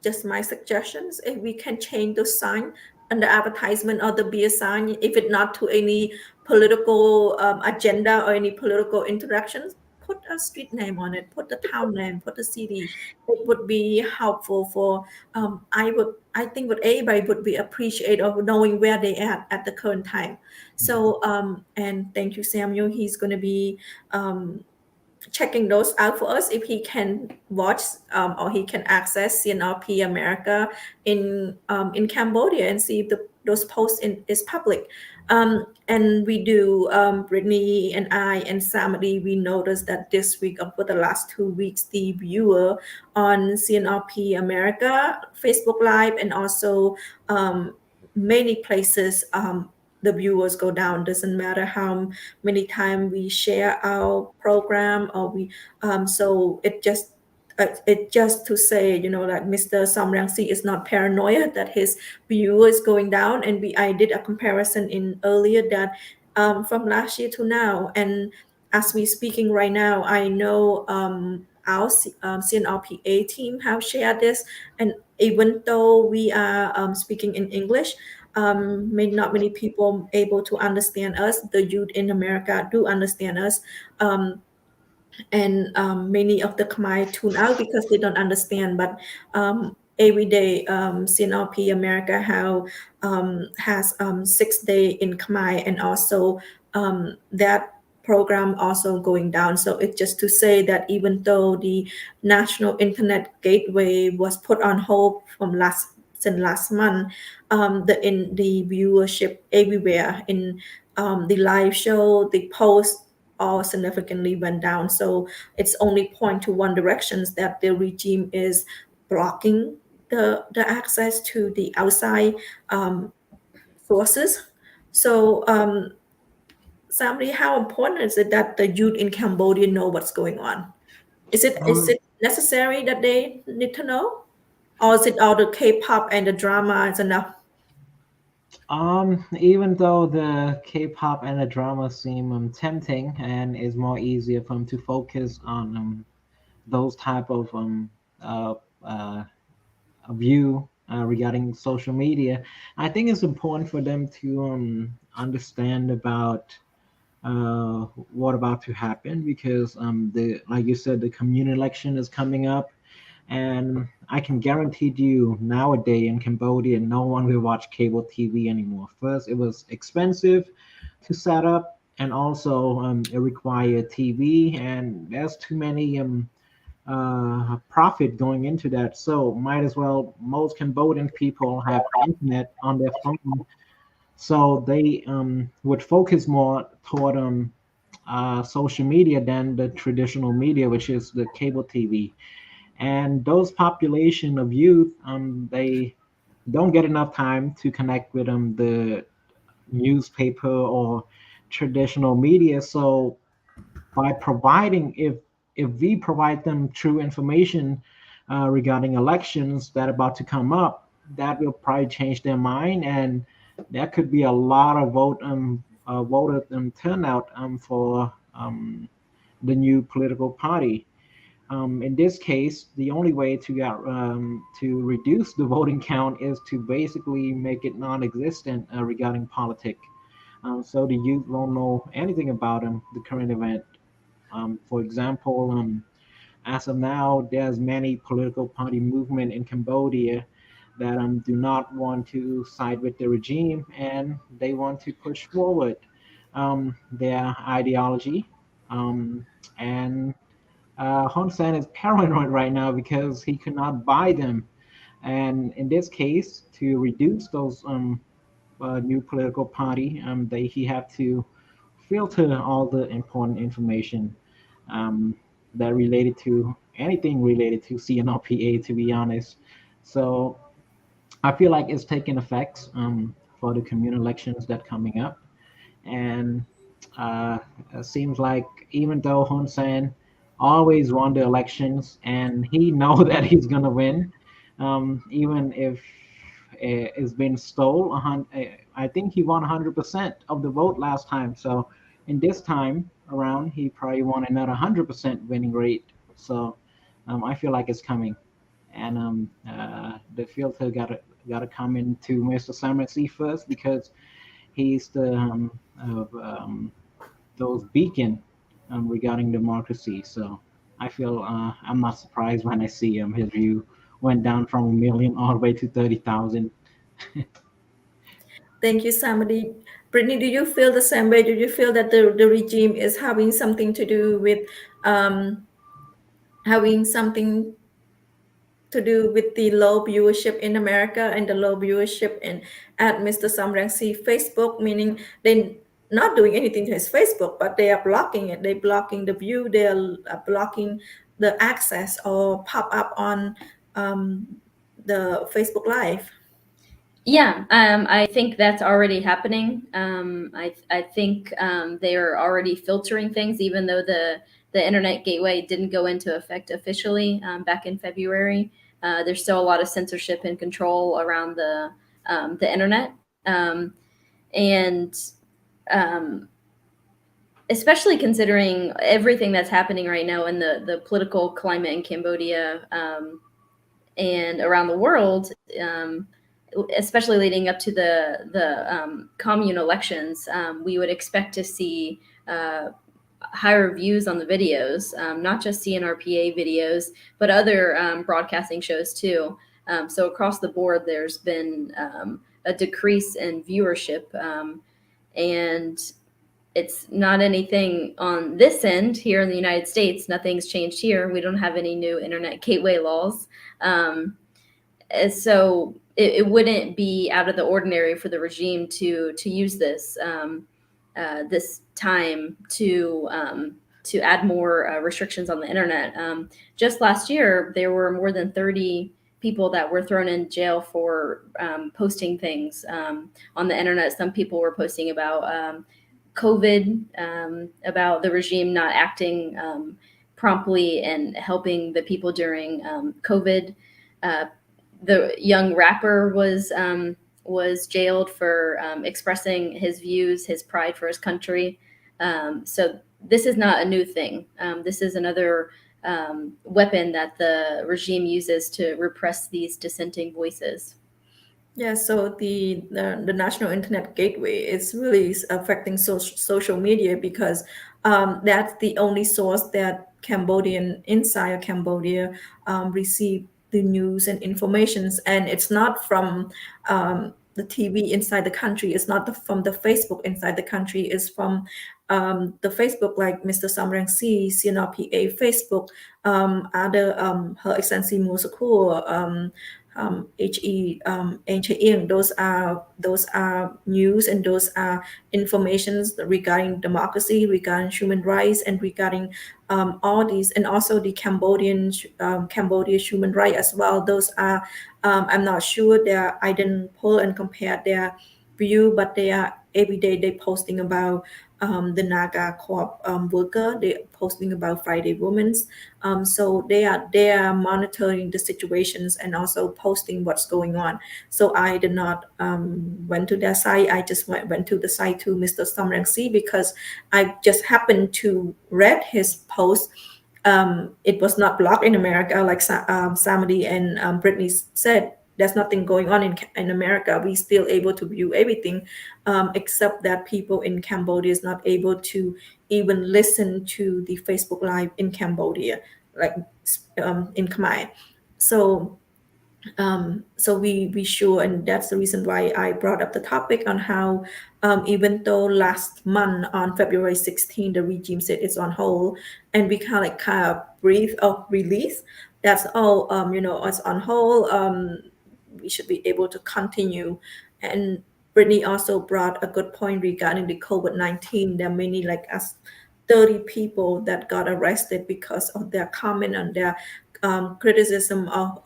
Just my suggestions, if we can change the sign and the advertisement or the beer sign, if it not to any political agenda or any political interactions, put a street name on it, put the town name, put the city. It would be helpful for I think what everybody would be appreciate of knowing where they at the current time. So and thank you, Samuel. He's going to be checking those out for us if he can watch or he can access CNRP America in Cambodia and see if those posts is public. And we do, Brittany and I and Samady, we noticed that this week or for the last 2 weeks, the viewer on CNRP America, Facebook Live, and also many places, the viewers go down. Doesn't matter how many times we share our program, or we so it just to say, that Mr. Samrangsi is not paranoid that his viewer is going down. And I did a comparison in earlier that from last year to now, and as we speaking right now, I know our CNRPA team have shared this, and even though we are speaking in English, not many people able to understand us. The youth in America do understand us, and many of the Khmer tune out because they don't understand. But every day, CNRP America has 6 day in Khmer, and also that program also going down. So it's just to say that even though the national internet gateway was put on hold since last month, the viewership everywhere in the live show, the post, all significantly went down. So it's only point to one directions, that the regime is blocking the access to the outside sources. So Samri, how important is it that the youth in Cambodia know what's going on? Is it necessary that they need to know? Or is it all the K-pop and the drama is enough? Even though the K-pop and the drama seem tempting, and is more easier for them to focus on those type of uh, uh, view regarding social media, I think it's important for them to understand about what about to happen, because the like you said, the community election is coming up. And I can guarantee you nowadays in Cambodia, no one will watch cable TV anymore. First, it was expensive to set up, and also it required TV, and there's too many profit going into that. So might as well, most Cambodian people have internet on their phone, so they would focus more toward social media than the traditional media, which is the cable TV. And those population of youth, they don't get enough time to connect with the newspaper or traditional media. So by providing, if we provide them true information regarding elections that are about to come up, that will probably change their mind, and there could be a lot of voter turnout for the new political party. In this case, the only way to reduce the voting count is to basically make it non-existent regarding politics. So the youth won't know anything about the current event For example, as of now, there's many political party movement in Cambodia that do not want to side with the regime, and they want to push forward their ideology. And Hun Sen is paranoid right now because he cannot buy them. And in this case, to reduce those new political party, he had to filter all the important information um, that related to anything related to CNRPA, to be honest. So I feel like it's taking effects for the communal elections that coming up, and uh, it seems like even though Hun Sen always won the elections and he know that he's gonna win, even if it's been stole, I think he won 100% of the vote last time. So in this time around, he probably won another 100% winning rate. So I feel like it's coming, and the filter gotta come into Mr. Samady first because he's the those beacon regarding democracy. So I feel I'm not surprised when I see him. His view went down from 1 million all the way to 30,000. Thank you, Samady. Brittany, do you feel the same way? Do you feel that the regime is having something to do with um, having something to do with the low viewership in America and the low viewership in at Mr. Samrangsi Facebook, meaning they're not doing anything to his Facebook, but they are blocking it. They're blocking the view. They're blocking the access or pop up on the Facebook Live. Yeah, I think that's already happening. I think they are already filtering things, even though the internet gateway didn't go into effect officially back in February. There's still a lot of censorship and control around the internet, and especially considering everything that's happening right now in the political climate in Cambodia and around the world. Especially leading up to the commune elections, we would expect to see higher views on the videos, not just CNRPA videos, but other broadcasting shows too. So across the board, there's been a decrease in viewership, and it's not anything on this end here in the United States. Nothing's changed here. We don't have any new internet gateway laws. So it wouldn't be out of the ordinary for the regime to use this this time to add more restrictions on the internet. Just last year, there were more than 30 people that were thrown in jail for posting things on the internet. Some people were posting about COVID, about the regime not acting promptly and helping the people during COVID. The young rapper was jailed for expressing his views, his pride for his country. So this is not a new thing. This is another weapon that the regime uses to repress these dissenting voices. Yeah, so the National Internet Gateway is really affecting social media because that's the only source that Cambodian inside Cambodia receive the news and informations, and it's not from the TV inside the country. It's not from the Facebook inside the country. It's from the Facebook like Mr. Samrangsi, CNRP-A Facebook, other Her Excellency Musakur, HE Ieng. Those are news and those are informations regarding democracy, regarding human rights, and regarding all these, and also the Cambodia's human right as well. Those are I'm not sure I didn't pull and compare their view, but they are every day they posting about the Naga Corp worker. They're posting about Friday Women's. So they are monitoring the situations and also posting what's going on. So I did not went to their site. I just went to the site to Mr. Samrangsi because I just happened to read his post. It was not blocked in America, like Samady and Brittany said. there's nothing going on in America. We still able to view everything, except that people in Cambodia is not able to even listen to the Facebook Live in Cambodia, like in Khmer. So so we sure, and that's the reason why I brought up the topic on how even though last month on February 16 the regime said it's on hold, and we kind of breathe of release, that's all, it's on hold. We should be able to continue. And Brittany also brought a good point regarding the COVID-19. There are many like us 30 people that got arrested because of their comment on their criticism of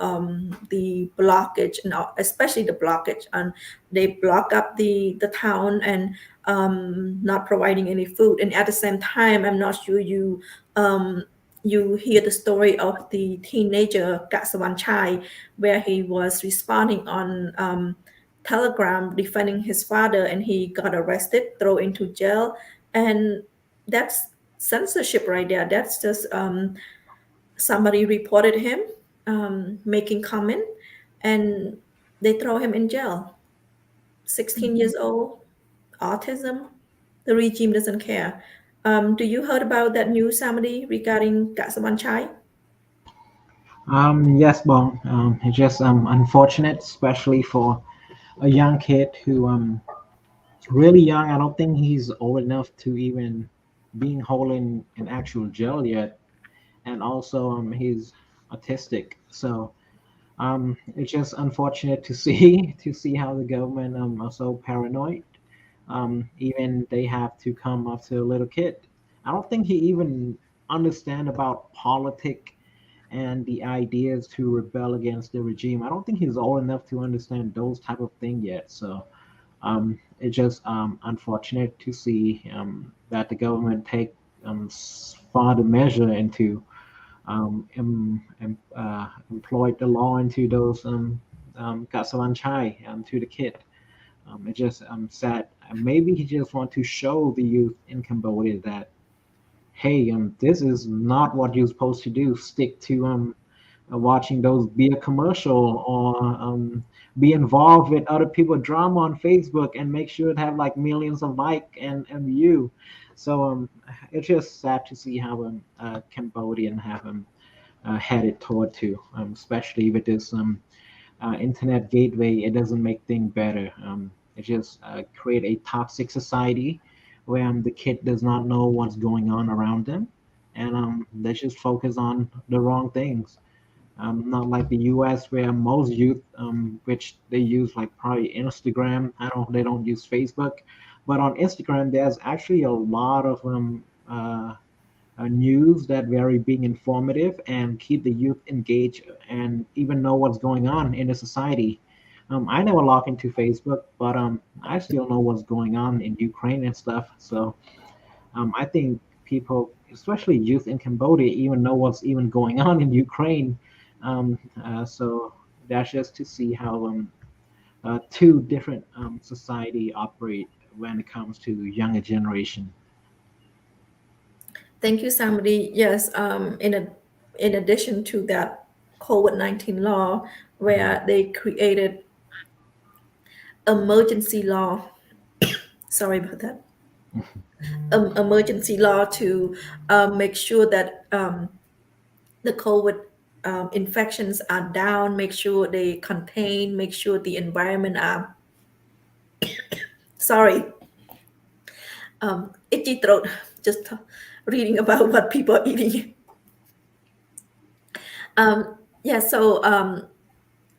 the blockage, and especially the blockage, and they block up the town and not providing any food. And at the same time, I'm not sure you hear the story of the teenager Katsavan Chai, where he was responding on Telegram defending his father, and he got arrested, thrown into jail, and that's censorship right there. That's just somebody reported him making comment, and they throw him in jail. 16 years old, autism. The regime doesn't care. Do you heard about that news, Samady, regarding Katsavan Chai? Yes, Bong. It's just unfortunate, especially for a young kid who really young. I don't think he's old enough to even being held in actual jail yet, and also he's autistic. So it's just unfortunate to see how the government are so paranoid. Even they have to come after a little kid. I don't think he even understand about politics and the ideas to rebel against the regime. I don't think he's old enough to understand those type of thing yet. So it's just unfortunate to see that the government take further measure into employ the law into those Kasavan Chai to the kid. It's just sad. Maybe he just want to show the youth in Cambodia that, hey, this is not what you're supposed to do. Stick to watching those beer commercial, or be involved with other people drama on Facebook, and make sure to have like millions of like and view. So it's just sad to see how Cambodian have headed toward to, especially with this internet gateway. It doesn't make things better. It just create a toxic society where the kid does not know what's going on around them, and they just focus on the wrong things. Not like the U.S. where most youth, which they use like probably Instagram. They don't use Facebook, but on Instagram there's actually a lot of news that very being informative and keep the youth engaged and even know what's going on in the society. I never log into Facebook, but I still know what's going on in Ukraine and stuff. So I think people, especially youth in Cambodia, even know what's even going on in Ukraine. So that's just to see how two different society operate when it comes to younger generation. Thank you, Samady. Yes, in addition to that COVID-19 law, where they created emergency law. Sorry about that. Emergency law to make sure that the COVID infections are down, make sure they contain, make sure the environment are, sorry, itchy throat, just reading about what people are eating. Yeah, so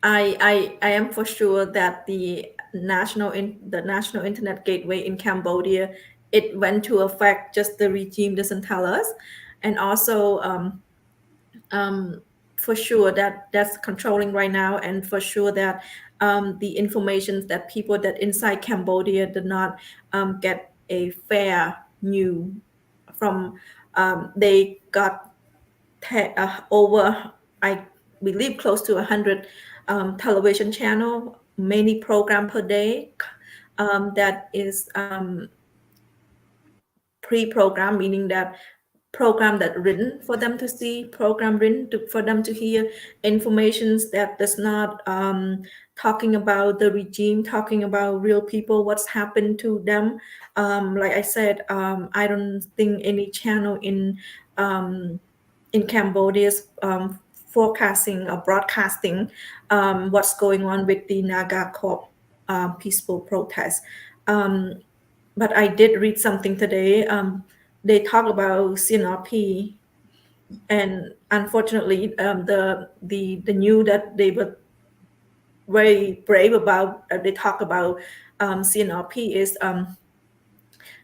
I am for sure that the national internet gateway in Cambodia, it went to affect, just the regime doesn't tell us. And also for sure that that's controlling right now, and for sure that the information that people that inside Cambodia did not get a fair news from, they got over, I believe, close to 100 television channel, many program per day, that is pre-programmed, meaning that program that written for them to see, program written for them to hear, informations that does not talking about the regime, talking about real people, what's happened to them. Like I said, I don't think any channel in Cambodia's forecasting or broadcasting what's going on with the Naga Corp peaceful protest. But I did read something today. They talk about CNRP, and unfortunately, the news that they were very brave about, they talk about CNRP is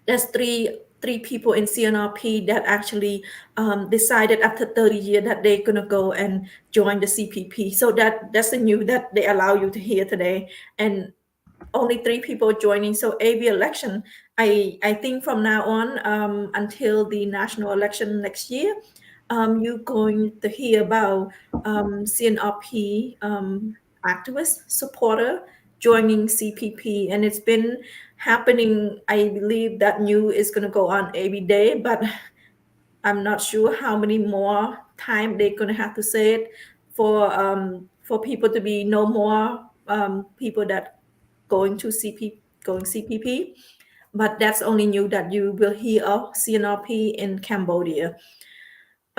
there's three people in CNRP that actually decided after 30 years that they're gonna go and join the CPP. So that's the news that they allow you to hear today, and only 3 people joining. So AV election, I think from now on until the national election next year, you're going to hear about CNRP activist supporter joining CPP, and it's been happening. I believe that news is going to go on every day, but I'm not sure how many more time they're going to have to say it for people to be no more people that going CPP. But that's only new that you will hear of CNRP in Cambodia.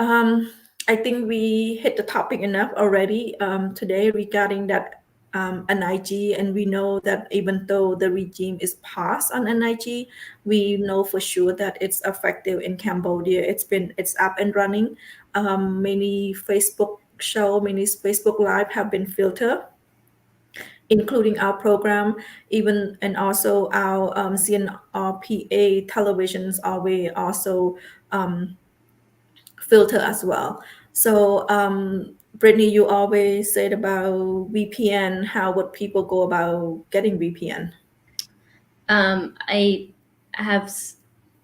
I think we hit the topic enough already today regarding that NIG, and we know that even though the regime is passed on NIG, we know for sure that it's effective in Cambodia. It's up and running. Many Facebook show, many Facebook Live have been filtered, including our program, even and also our CNRPA televisions are we also filter as well. So Brittany, you always said about VPN. How would people go about getting VPN? I have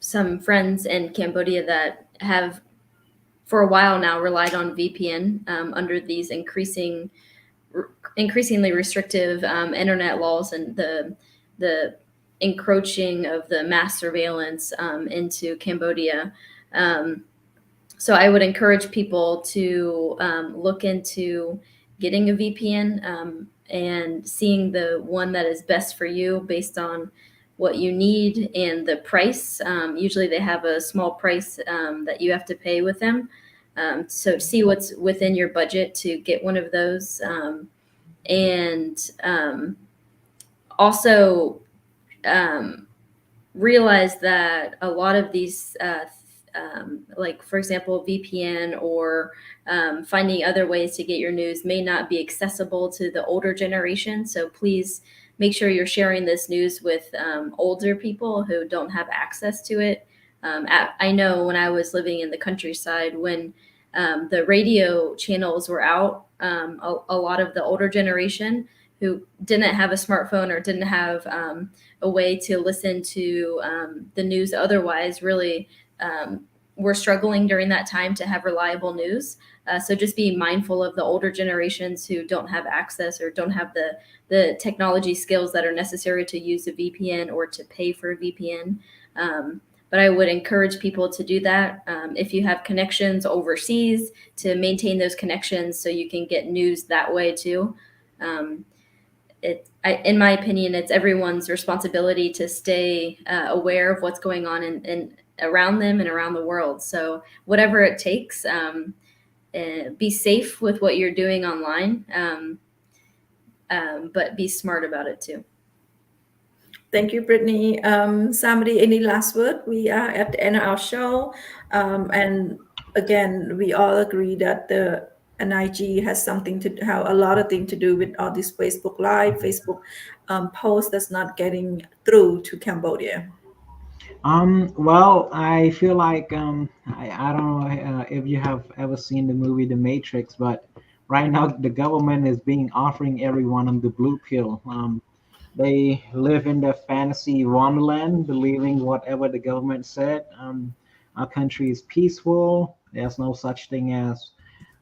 some friends in Cambodia that have for a while now relied on VPN under these increasingly restrictive internet laws and the encroaching of the mass surveillance into Cambodia. So I would encourage people to look into getting a VPN and seeing the one that is best for you based on what you need and the price. Usually they have a small price that you have to pay with them. So see what's within your budget to get one of those. And also realize that a lot of these like for example VPN or finding other ways to get your news may not be accessible to the older generation. So please make sure you're sharing this news with older people who don't have access to it. I know when I was living in the countryside, when the radio channels were out, a lot of the older generation who didn't have a smartphone or didn't have a way to listen to the news otherwise really were struggling during that time to have reliable news. So just be mindful of the older generations who don't have access or don't have the technology skills that are necessary to use a VPN or to pay for a VPN. But I would encourage people to do that. If you have connections overseas, to maintain those connections so you can get news that way too. In my opinion, it's everyone's responsibility to stay aware of what's going on in around them and around the world. So whatever it takes, be safe with what you're doing online, but be smart about it too. Thank you, Brittany. Samady, any last word? We are at the end of our show. And again, we all agree that the NIG has a lot of things to do with all this Facebook Live, Facebook post that's not getting through to Cambodia. Well, I feel like I don't know if you have ever seen the movie The Matrix, but right now the government is offering everyone the blue pill. They live in the fantasy wonderland, believing whatever the government said. Our country is peaceful. There's no such thing as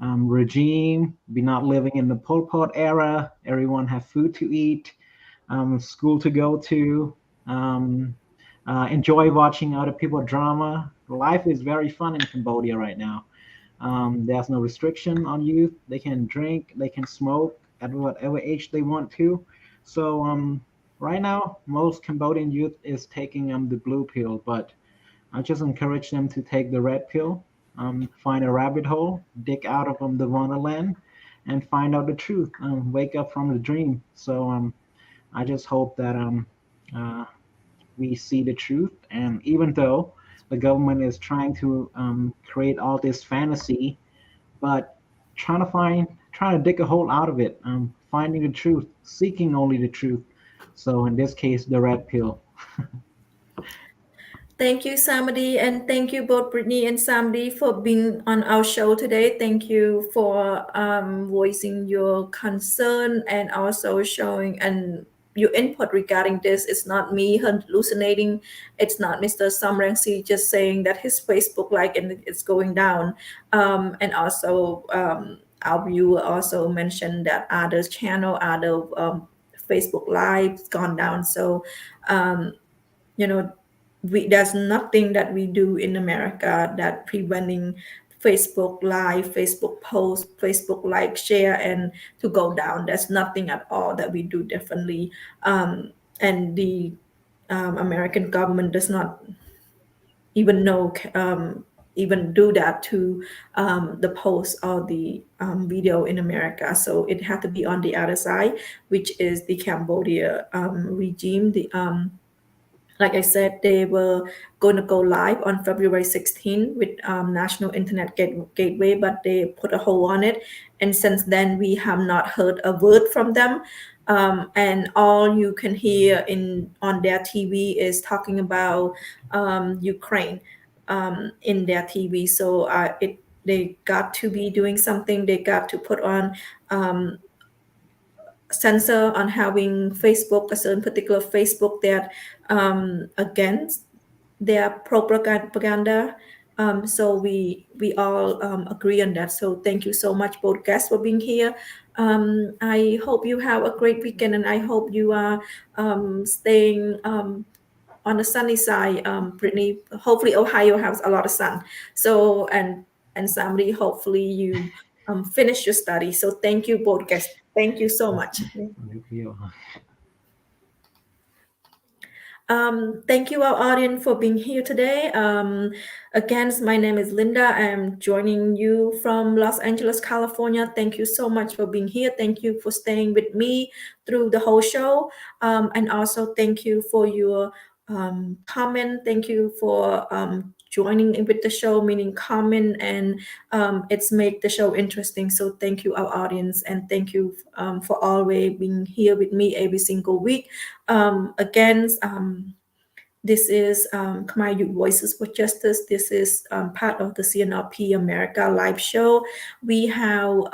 regime. We're not living in the Pol Pot era. Everyone have food to eat, school to go to. Enjoy watching other people drama life is very fun in Cambodia right now. There's no restriction on youth. They can drink, they can smoke at whatever age they want to. So right now, most Cambodian youth is taking the blue pill, but I just encourage them to take the red pill, find a rabbit hole, dig out of the wonderland, and find out the truth. Wake up from the dream. So I just hope that uh, we see the truth. And even though the government is trying to create all this fantasy, but trying to dig a hole out of it, finding the truth, seeking only the truth. So in this case, the red pill. Thank you, Samady, and thank you both Brittany and Samady for being on our show today. Thank you for voicing your concern and also showing and your input regarding this. It's not me hallucinating. It's not Mr. Samrangsi just saying that his Facebook like and it's going down. And also our viewer also mentioned that other channel, other Facebook lives gone down. So you know there's nothing that we do in America that preventing Facebook live, Facebook post, Facebook like, share, and to go down. There's nothing at all that we do differently. And the American government does not even know, even do that to the post or the video in America. So it had to be on the other side, which is the Cambodia regime, the like I said, they were going to go live on February 16 with National Internet Gateway, but they put a hold on it. And since then, we have not heard a word from them. And all you can hear on their TV is talking about Ukraine in their TV. So they got to be doing something. They got to put on censor on having Facebook, a certain particular Facebook that against their propaganda. So we all agree on that. So thank you so much, both guests, for being here. I hope you have a great weekend, and I hope you are staying on the sunny side. Brittany, hopefully Ohio has a lot of sun. So and somebody, hopefully you finish your study. So thank you, both guests. Thank you so much. Thank you, our audience, for being here today. Again, my name is Linda. I'm joining you from Los Angeles, California. Thank you so much for being here. Thank you for staying with me through the whole show. And also thank you for your comment. Thank you for joining in with the show, meaning comment, and it's made the show interesting. So thank you, our audience, and thank you for always being here with me every single week. Again, this is Khmer Youth Voices for Justice. This is part of the CNRP-America live show. We have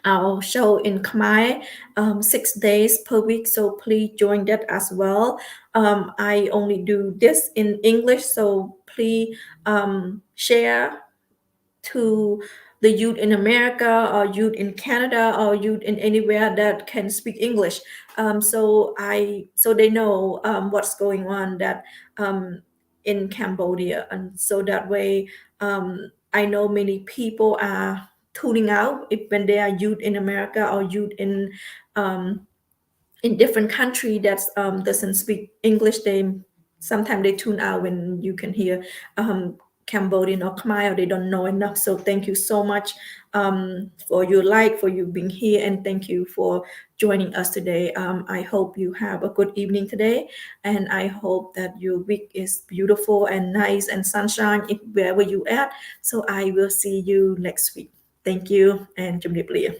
our show in Khmer 6 days per week, so please join that as well. I only do this in English, so please share to the youth in America or youth in Canada or youth in anywhere that can speak English, so they know what's going on that in Cambodia, and so that way I know many people are tuning out if when they are youth in America or youth in different country that doesn't speak English. They sometimes they tune out when you can hear Cambodian or Khmer, or they don't know enough. So thank you so much for your for you being here, and thank you for joining us today. I hope you have a good evening today, and I hope that your week is beautiful and nice and sunshine if wherever you at. So I will see you next week. Thank you, and Chum Nip Lia.